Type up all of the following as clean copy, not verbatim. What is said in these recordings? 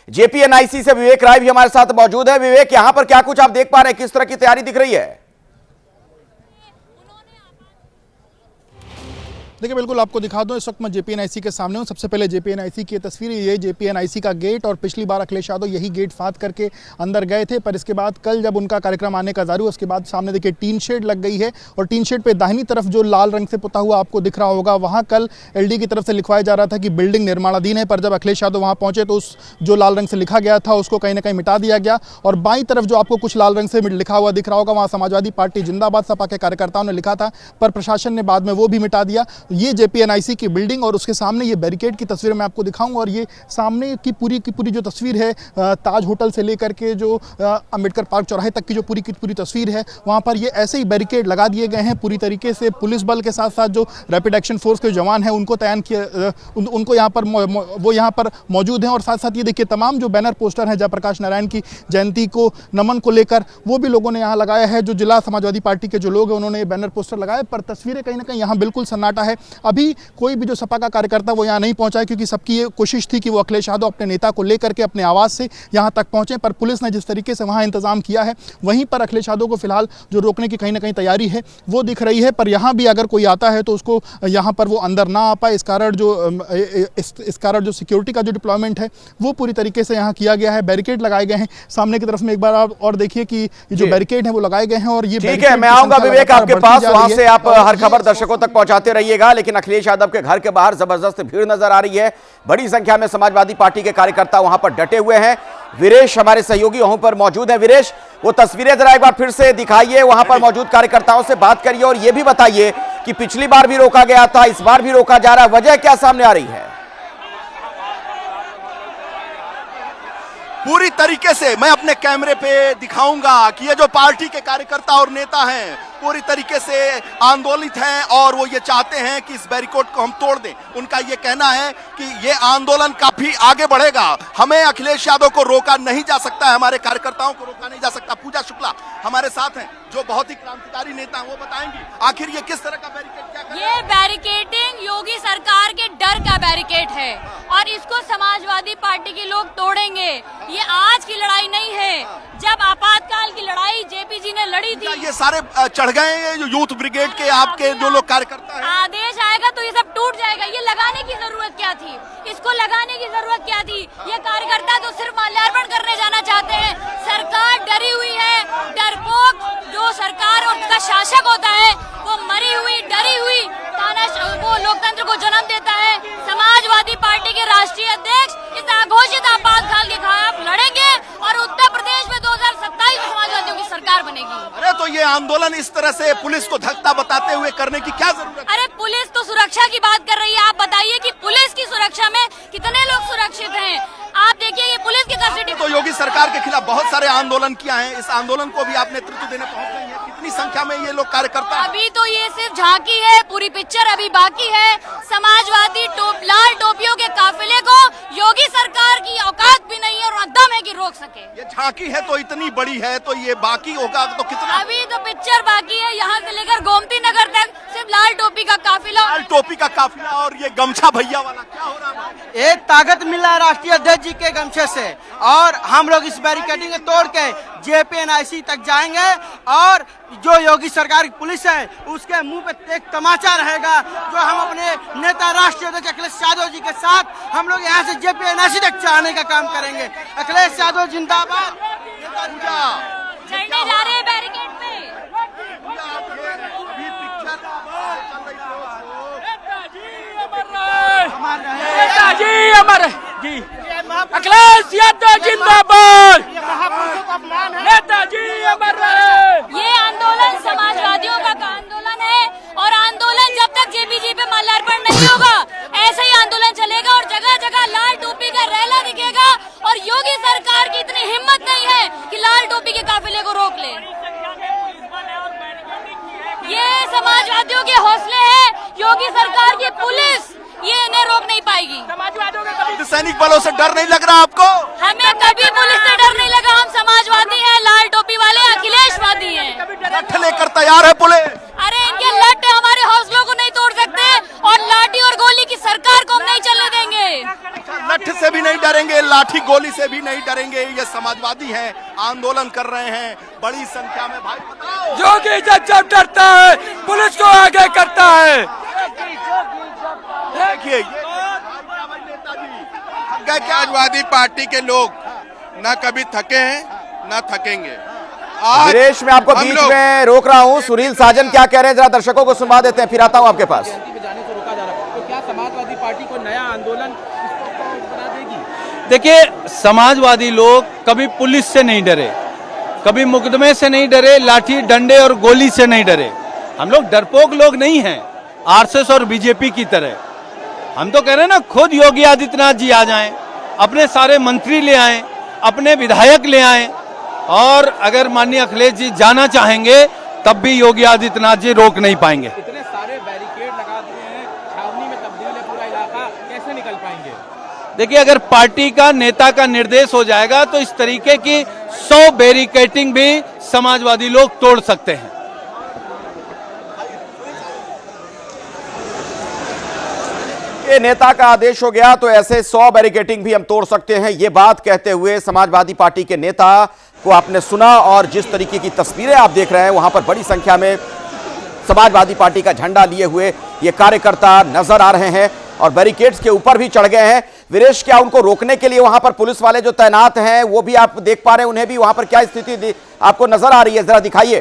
JPNIC से विवेक राय भी हमारे साथ मौजूद है। विवेक, यहां पर क्या कुछ आप देख पा रहे हैं, किस तरह की तैयारी दिख रही है? देखिए, बिल्कुल आपको दिखा दूं, इस वक्त मैं जेपीएनआईसी के सामने हूं। सबसे पहले जेपीएनआईसी की तस्वीर, ये जेपीएनआईसी का गेट, और पिछली बार अखिलेश यादव यही गेट फाड़ करके अंदर गए थे। पर इसके बाद कल जब उनका कार्यक्रम आने का जारी हुआ, उसके बाद सामने देखिए टीन शेड लग गई है, और टीन शेड पे दाहिनी तरफ जो लाल रंग से पुता हुआ आपको दिख रहा होगा, वहां कल एलडी की तरफ से लिखवाया जा रहा था कि बिल्डिंग निर्माणाधीन है। पर जब अखिलेश यादव वहां पहुंचे तो उस जो लाल रंग से लिखा गया था उसको कहीं ना कहीं मिटा दिया गया, और बाईं तरफ जो आपको कुछ लाल रंग से लिखा हुआ दिख रहा होगा, वहां समाजवादी पार्टी जिंदाबाद सपा के कार्यकर्ताओं ने लिखा था, पर प्रशासन ने बाद में वो भी मिटा दिया। ये जेपीएनआईसी की बिल्डिंग, और उसके सामने ये बैरिकेड की तस्वीर मैं आपको दिखाऊंगा। और ये सामने की पूरी जो तस्वीर है, ताज होटल से लेकर के जो अंबेडकर पार्क चौराहे तक की जो पूरी तस्वीर है, वहां पर ये ऐसे ही बैरिकेड लगा दिए गए हैं पूरी तरीके से। पुलिस बल के साथ साथ जो रैपिड एक्शन फोर्स के जवान हैं उनको तैनात किया, उनको यहाँ पर वो यहाँ पर मौजूद हैं। और साथ साथ ये देखिए तमाम जो बैनर पोस्टर हैं जयप्रकाश नारायण की जयंती को नमन को लेकर, वो भी लोगों ने यहाँ लगाया है। जो जिला समाजवादी पार्टी के जो लोग हैं उन्होंने बैनर पोस्टर लगाए, पर तस्वीरें कहीं ना कहीं यहाँ बिल्कुल सन्नाटा है। अभी कोई भी जो सपा का कार्यकर्ता वो यहाँ नहीं पहुंचा है, क्योंकि सबकी ये कोशिश थी कि वो अखिलेश यादव अपने नेता को लेकर के अपने आवास से यहाँ तक पहुंचे। पर पुलिस ने जिस तरीके से वहाँ इंतजाम किया है, वहीं पर अखिलेश यादव को फिलहाल जो रोकने की कहीं ना कहीं तैयारी है वो दिख रही है। पर यहाँ भी अगर कोई आता है तो उसको यहाँ पर वो अंदर ना आ पाए, इस कारण जो सिक्योरिटी का जो डिप्लॉयमेंट है वो पूरी तरीके से यहाँ किया गया है। बैरिकेड लगाए गए हैं सामने की तरफ में, एक बार आप और देखिए कि ये जो बैरिकेड है वो लगाए गए हैं। और ये ठीक है, मैं आऊंगा विवेक आपके पास, वहां से आप हर खबर दर्शकों तक पहुंचाते रहिएगा। लेकिन अखिलेश यादव के घर के बाहर जबरदस्त भीड़ नजर आ रही है, बड़ी संख्या में समाजवादी पार्टी के कार्यकर्ता वहां पर डटे हुए हैं। वीरेश हमारे सहयोगी वहां पर मौजूद है। वीरेश, वो तस्वीरें जरा एक बार फिर से दिखाइए, वहां पर मौजूद कार्यकर्ताओं से बात करिए, और यह भी बताइए कि पिछली बार भी रोका गया था, इस बार भी रोका जा रहा है, वजह क्या सामने आ रही है? पूरी तरीके से मैं अपने कैमरे पे दिखाऊंगा कि ये जो पार्टी के कार्यकर्ता और नेता हैं पूरी तरीके से आंदोलित हैं, और वो ये चाहते हैं कि इस बैरिकेड को हम तोड़ दें। उनका ये कहना है कि ये आंदोलन काफी आगे बढ़ेगा, हमें अखिलेश यादव को रोका नहीं जा सकता है, हमारे कार्यकर्ताओं को रोका नहीं जा सकता। पूजा शुक्ला हमारे साथ हैं, जो बहुत ही क्रांतिकारी नेता हैं, वो बताएंगी आखिर ये किस तरह का बैरिकेड, क्या ये बैरिकेडिंग योगी सरकार के डर का बैरिकेड है, और इसको समाजवादी पार्टी के लोग तोड़ेंगे। ये आज की लड़ाई नहीं है, जब आपातकाल की लड़ाई जेपी जी ने लड़ी थी। ये सारे चढ़ गए हैं जो यूथ ब्रिगेड के आपके जो लोग कार्यकर्ता हैं? आदेश आएगा तो ये सब टूट जाएगा। ये लगाने की जरूरत क्या थी, इसको लगाने की जरूरत क्या थी? ये कार्यकर्ता तो सिर्फ माल्यार्पण करने जाना चाहते हैं। सरकार डरी हुई है, डरपोक जो सरकार और उसका शासक होता है वो मरी हुई डरी हुई वो लोकतंत्र को जन्म देता है। समाजवादी पार्टी के राष्ट्रीय अध्यक्ष इस अघोषित आपातकाल के खिलाफ लड़ेंगे, और उत्तर प्रदेश में 2027 में समाजवादियों की सरकार बनेगी। अरे तो ये आंदोलन इस तरह से पुलिस को धक्का बताते हुए करने की क्या जरूरत है? अरे पुलिस तो सुरक्षा की बात कर रही है, आप बताइए कि पुलिस की सुरक्षा में कितने लोग सुरक्षित हैं? आप देखिए ये पुलिस की कस्टडी। तो योगी सरकार के खिलाफ बहुत सारे आंदोलन किया है, इस आंदोलन को भी आप नेतृत्व देने पहुंच गई है, कितनी संख्या में ये लोग कार्यकर्ता? अभी तो ये सिर्फ झांकी है, पूरी पिक्चर अभी बाकी है। समाजवादी लाल टोपियों के काफिले को योगी सरकार की औकात भी नहीं है और दम है कि रोक सके। ये झांकी है तो इतनी बड़ी है, तो ये बाकी होगा तो कितना? अभी तो पिक्चर बाकी है, यहाँ से लेकर गोमती नगर तक सिर्फ लाल टोपी का काफिला। लाल टोपी का काफिला, और ये गमछा भैया वाला क्या हो रहा है? एक ताकत मिल रहा है राष्ट्रीय अध्यक्ष जी के गमछे से, और हम लोग इस बैरिकेडिंग को तोड़ के जेपीएनआईसी तक जाएंगे, और जो योगी सरकार की पुलिस है उसके मुंह पे एक तमाचा रहेगा। जो हम अपने नेता राष्ट्रीय अध्यक्ष अखिलेश यादव जी के साथ हम लोग यहाँ से जेपीएनआईसी तक जाने का काम करेंगे। अखिलेश यादव जिंदाबाद। चढ़ने जा रहे हैं बैरिकेड पे। नेताजी अमर जी, अखिलेश यादव जिंदाबाद, नेताजी अमर रहे। ये आंदोलन समाजवादियों का आंदोलन है, और आंदोलन जब तक जेपीजी पे माल्यार्पण नहीं होगा ऐसे ही आंदोलन चलेगा, और जगह जगह लाल टोपी का रैला दिखेगा। और योगी सरकार की इतनी हिम्मत नहीं है कि लाल टोपी के काफिले को रोक ले। ये समाजवादियों के हौसले हैं, योगी सरकार की पुलिस ये इन्हें रोक नहीं पाएगी। सैनिक बलों से डर नहीं लग रहा आपको? हमें कभी पुलिस से डर नहीं लगा, हम समाजवादी हैं, लाल टोपी वाले अखिलेशवादी हैं। लठ लेकर तैयार है पुलिस? अरे इनके लठ हमारे हौसलों को नहीं तोड़ सकते, और लाठी और गोली की सरकार को हम नहीं चलने देंगे। लठ से भी नहीं डरेंगे, लाठी गोली से भी नहीं डरेंगे। ये समाजवादी हैं, आंदोलन कर रहे हैं बड़ी संख्या में। भाई बताओ, योगी जब डरता है पुलिस को आगे करता है। देखिए ये नेताजी समाजवादी पार्टी के लोग न कभी थके हैं न थकेंगे। वीरेश, मैं आपको बीच में रोक रहा हूं। सुनील साजन क्या कह रहे हैं, जरा दर्शकों को सुनवा देते हैं, फिर आता हूं आपके पास। जाने से रोका जा रहा है, तो क्या समाजवादी पार्टी को नया आंदोलन बना देगी? देखिए, समाजवादी लोग कभी पुलिस से नहीं डरे, कभी मुकदमे से नहीं डरे, लाठी डंडे और गोली से नहीं डरे। हम लोग डरपोक लोग नहीं हैं, आरएसएस और बीजेपी की तरह। हम तो कह रहे हैं ना, खुद योगी आदित्यनाथ जी आ जाएं, अपने सारे मंत्री ले आएं, अपने विधायक ले आएं, और अगर माननीय अखिलेश जी जाना चाहेंगे तब भी योगी आदित्यनाथ जी रोक नहीं पाएंगे। इतने सारे बैरिकेड लगा दिए हैं, छावनी में तब्दील है पूरा इलाका, कैसे निकल पाएंगे? देखिए, अगर पार्टी का नेता का निर्देश हो जाएगा तो इस तरीके की 100 बैरिकेडिंग भी समाजवादी लोग तोड़ सकते हैं। ये नेता का आदेश हो गया तो ऐसे 100 बैरिकेडिंग भी हम तोड़ सकते हैं। ये बात कहते हुए समाजवादी पार्टी के नेता को आपने सुना, और जिस तरीके की तस्वीरें आप देख रहे हैं वहां पर बड़ी संख्या में समाजवादी पार्टी का झंडा लिए हुए ये कार्यकर्ता नजर आ रहे हैं और बैरिकेड्स के ऊपर भी चढ़ गए हैं। वीरेश, क्या उनको रोकने के लिए वहां पर पुलिस वाले जो तैनात हैं वो भी आप देख पा रहे हैं? उन्हें भी वहां पर क्या स्थिति आपको नजर आ रही है, जरा दिखाइए।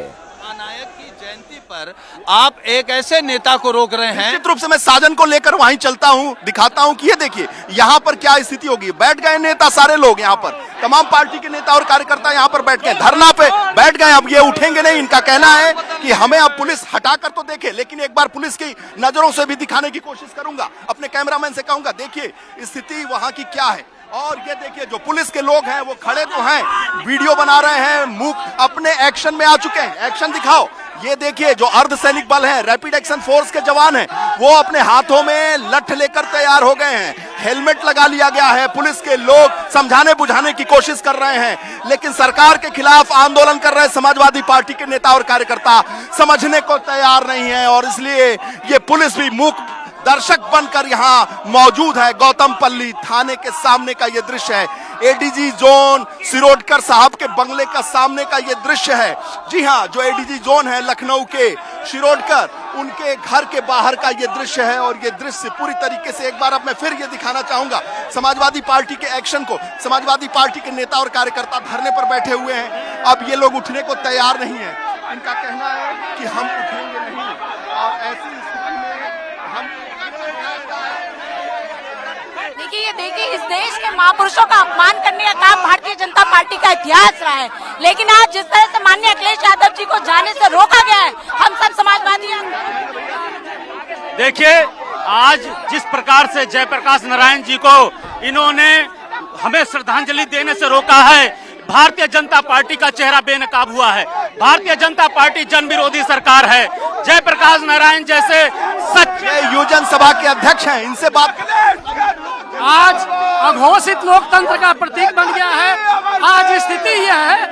नायक की जयंती पर आप एक ऐसे नेता को रोक रहे हैं। निश्चित रूप से मैं साजन को लेकर वहीं चलता हूं, दिखाता हूं कि ये देखिए यहां पर क्या स्थिति होगी। बैठ गए नेता, सारे लोग यहां पर, तमाम पार्टी के नेता और कार्यकर्ता यहां पर बैठ गए, धरना पे बैठ गए। अब ये उठेंगे नहीं। इनका कहना है कि हमें अब पुलिस हटाकर तो देखे, लेकिन एक बार पुलिस की नजरों से भी दिखाने की कोशिश करूंगा। अपने कैमरामैन से कहूंगा, देखिए स्थिति वहां की क्या है। और ये देखिए जो पुलिस के लोग हैं वो खड़े तो हैं, वीडियो बना रहे हैं, मुंह अपने एक्शन में आ चुके हैं। एक्शन दिखाओ। ये देखिए जो अर्धसैनिक बल है, रैपिड एक्शन फोर्स के जवान हैं, वो अपने हाथों में लठ लेकर तैयार हो गए हैं, हेलमेट लगा लिया गया है। पुलिस के लोग समझाने बुझाने की कोशिश कर रहे हैं, लेकिन सरकार के खिलाफ आंदोलन कर रहे समाजवादी पार्टी के नेता और कार्यकर्ता समझने को तैयार नहीं है, और इसलिए ये पुलिस भी मूक दर्शक बनकर यहां मौजूद है। गौतमपल्ली थाने के सामने का यह दृश्य है, एडीजी जोन शिरोडकर साहब के बंगले का सामने का यह दृश्य है। जी हां, जो एडीजी जोन है लखनऊ के शिरोडकर, उनके घर के बाहर का यह दृश्य है। और यह दृश्य पूरी तरीके से एक बार अब मैं फिर ये दिखाना चाहूंगा समाजवादी पार्टी के एक्शन को। समाजवादी पार्टी के नेता और कार्यकर्ता धरने पर बैठे हुए हैं, अब ये लोग उठने को तैयार नहीं है। इनका कहना है कि हम उठेंगे नहीं, और ऐसी स्थिति में हम देखिए इस देश के महापुरुषों का अपमान करने का काम भारतीय जनता पार्टी का इतिहास रहा है, लेकिन आज जिस तरह से माननीय अखिलेश यादव जी को जाने से रोका गया है, हम सब समाजवादी। देखिए, आज जिस प्रकार से जयप्रकाश नारायण जी को इन्होंने हमें श्रद्धांजलि देने से रोका है, भारतीय जनता पार्टी का चेहरा बेनकाब हुआ है। भारतीय जनता पार्टी जन विरोधी सरकार है। जयप्रकाश नारायण जैसे सच्चे युवजन सभा के अध्यक्ष हैं, इनसे बात आज अघोषित लोकतंत्र का प्रतीक बन गया है। आज स्थिति यह है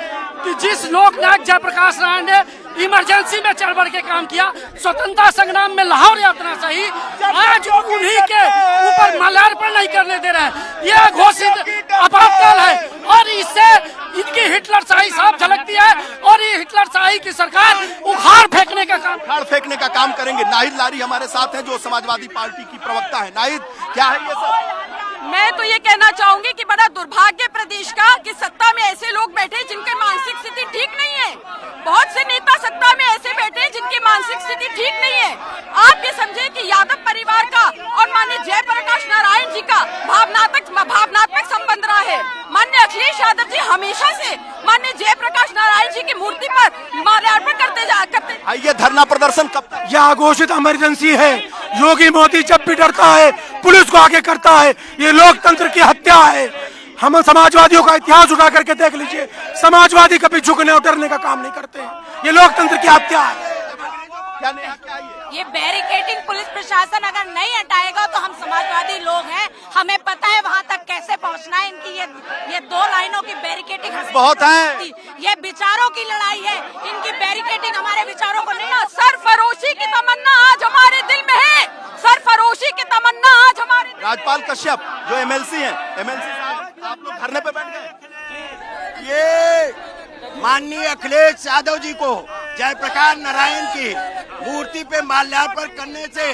कि जिस लोकनायक जयप्रकाश नारायण ने इमरजेंसी में चढ़ बढ़ के काम किया, स्वतंत्रता संग्राम में लाहौर यात्रा सही, आज उन्हीं के ऊपर माल्यार्पण नहीं करने दे रहे हैं। यह घोषित आपातकाल है, और इससे इनकी हिटलरशाही साफ झलकती है, और ये हिटलरशाही की सरकार उखाड़ फेंकने का काम करेंगे। नाहिद लारी हमारे साथ हैं, जो समाजवादी पार्टी की प्रवक्ता है। नाहिद, क्या है ये सब? मैं तो ये कहना चाहूंगी कि बड़ा दुर्भाग्य प्रदेश का कि सत्ता में ऐसे लोग बैठे जिनके मानसिक स्थिति ठीक नहीं है। बहुत से नेता सत्ता में ऐसे बैठे जिनकी मानसिक स्थिति ठीक नहीं है। आप ये समझे कि यादव परिवार का और माननीय जयप्रकाश नारायण जी का भावनात्मक संबंध रहा है। माननीय अखिलेश यादव जी हमेशा से माननीय जयप्रकाश नारायण जी की मूर्ति पर माल्यार्पण करते। ये धरना प्रदर्शन कब तक? यह घोषित इमरजेंसी है। योगी मोदी जब भी डरता है पुलिस को आगे करता है। ये लोकतंत्र की हत्या है। हम समाजवादियों का इतिहास उठा करके देख लीजिए, समाजवादी कभी झुकने और डरने का काम नहीं करते हैं। ये लोकतंत्र की हत्या है। ये बैरिकेडिंग पुलिस प्रशासन अगर नहीं हटाएगा तो हम समाजवादी लोग हैं, हमें पता है वहाँ तक कैसे पहुँचना है। इनकी ये 2 लाइनों की बैरिकेडिंग बहुत है। ये विचारों की लड़ाई है, इनकी बैरिकेडिंग हमारे विचारों को नहीं। सरफरोशी की तमन्ना आज हमारे दिल में है, सरफरोशी की तमन्ना आज हमारे। राजपाल कश्यप जो एमएलसी हैं, एमएलसी साहब आप लोग धरने पे बैठ गए? ये माननीय अखिलेश यादव जी को जयप्रकाश नारायण की मूर्ति पे माल्यार्पण करने से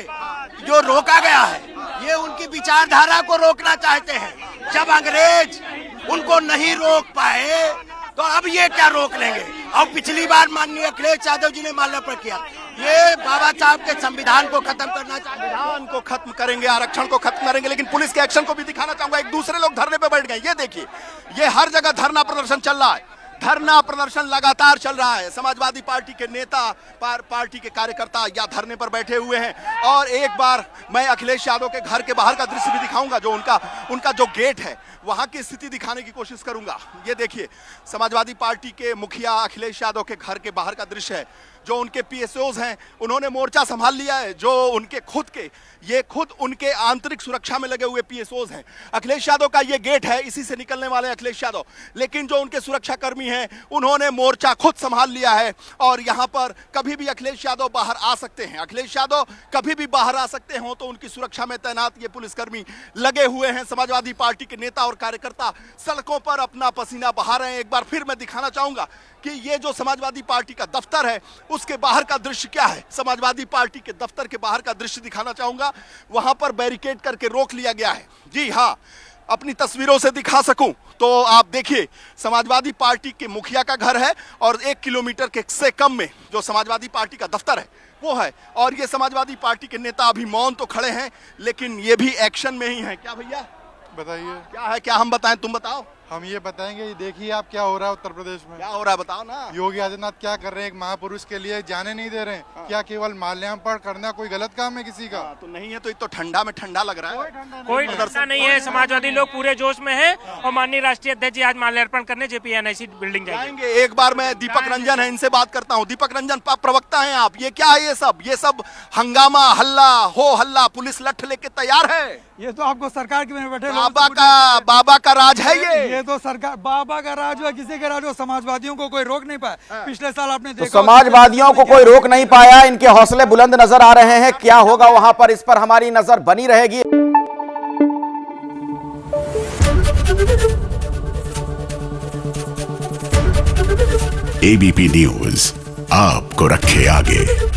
जो रोका गया है, ये उनकी विचारधारा को रोकना चाहते हैं। जब अंग्रेज उनको नहीं रोक पाए तो अब ये क्या रोक लेंगे। और पिछली बार माननीय अखिलेश यादव जी ने माल्यार्पण किया। ये बाबा साहब के संविधान को खत्म करना चाहते हैं। संविधान को खत्म करेंगे, आरक्षण को खत्म करेंगे, लेकिन पुलिस के एक्शन को भी दिखाना चाहूंगा। एक दूसरे लोग धरने पे बैठ गए, ये देखिए, ये हर जगह धरना प्रदर्शन चल रहा है। धरना प्रदर्शन लगातार चल रहा है। समाजवादी पार्टी के नेता, पार्टी के कार्यकर्ता या धरने पर बैठे हुए हैं। और एक बार मैं अखिलेश यादव के घर के बाहर का दृश्य भी दिखाऊंगा, जो उनका जो गेट है वहां की स्थिति दिखाने की कोशिश करूंगा। ये देखिए, समाजवादी पार्टी के मुखिया अखिलेश यादव के घर के बाहर का दृश्य है। जो उनके पीएसओज हैं, उन्होंने मोर्चा संभाल लिया है। जो उनके खुद उनके आंतरिक सुरक्षा में लगे हुए पीएसओज हैं। अखिलेश यादव का ये गेट है, इसी से निकलने वाले अखिलेश यादव। लेकिन जो उनके सुरक्षा कर्मी हैं, उन्होंने मोर्चा खुद संभाल लिया है। और यहां पर कभी भी अखिलेश यादव बाहर आ सकते हैं। अखिलेश यादव कभी भी बाहर आ सकते हो, तो उनकी सुरक्षा में तैनात ये पुलिसकर्मी लगे हुए हैं। समाजवादी पार्टी के नेता और कार्यकर्ता सड़कों पर अपना पसीना बहा रहे हैं। एक बार फिर मैं दिखाना चाहूंगा कि ये जो समाजवादी पार्टी का दफ्तर है, उसके बाहर का दृश्य क्या है। समाजवादी पार्टी के दफ्तर के बाहर का दृश्य दिखाना चाहूंगा। वहां पर बैरिकेड करके रोक लिया गया है। जी हाँ, अपनी तस्वीरों से दिखा सकूं तो आप देखिए, समाजवादी पार्टी के मुखिया का घर है और 1 किलोमीटर से कम में जो समाजवादी पार्टी का दफ्तर है वो है। और ये समाजवादी पार्टी के नेता अभी मौन तो खड़े हैं, लेकिन ये भी एक्शन में ही है। क्या भैया बताइए, क्या है? क्या हम बताएं, तुम बताओ। हम ये बताएंगे, ये देखिए आप क्या हो रहा है उत्तर प्रदेश में। क्या हो रहा है बताओ ना। योगी आदित्यनाथ क्या कर रहे हैं, एक महापुरुष के लिए जाने नहीं दे रहे हैं। हाँ। क्या केवल माल्यार्पण करना कोई गलत काम है किसी का? हाँ, तो नहीं है तो ये तो ठंडा में ठंडा लग रहा है। कोई ठंडा नहीं है। समाजवादी लोग पूरे जोश में है और माननीय राष्ट्रीय अध्यक्ष जी आज माल्यार्पण करने जेपीएनआईसी बिल्डिंग जाएंगे। एक बार मैं दीपक रंजन है, इनसे बात करता हूँ। दीपक रंजन, प्रवक्ता हैं आप, ये क्या है ये सब हंगामा, हल्ला हो हल्ला, पुलिस लठ लेके तैयार है। ये तो आपको सरकार के में बैठे बाबा का राज है ये तो सरकार बाबा का राज है, किसी का राज हो। समाजवादियों को कोई रोक नहीं पाया। पिछले साल आपने देखा, तो समाजवादियों को कोई रोक नहीं पाया। इनके हौसले बुलंद नजर आ रहे हैं। क्या होगा वहां पर, इस पर हमारी नजर बनी रहेगी। एबीपी न्यूज आपको रखे आगे।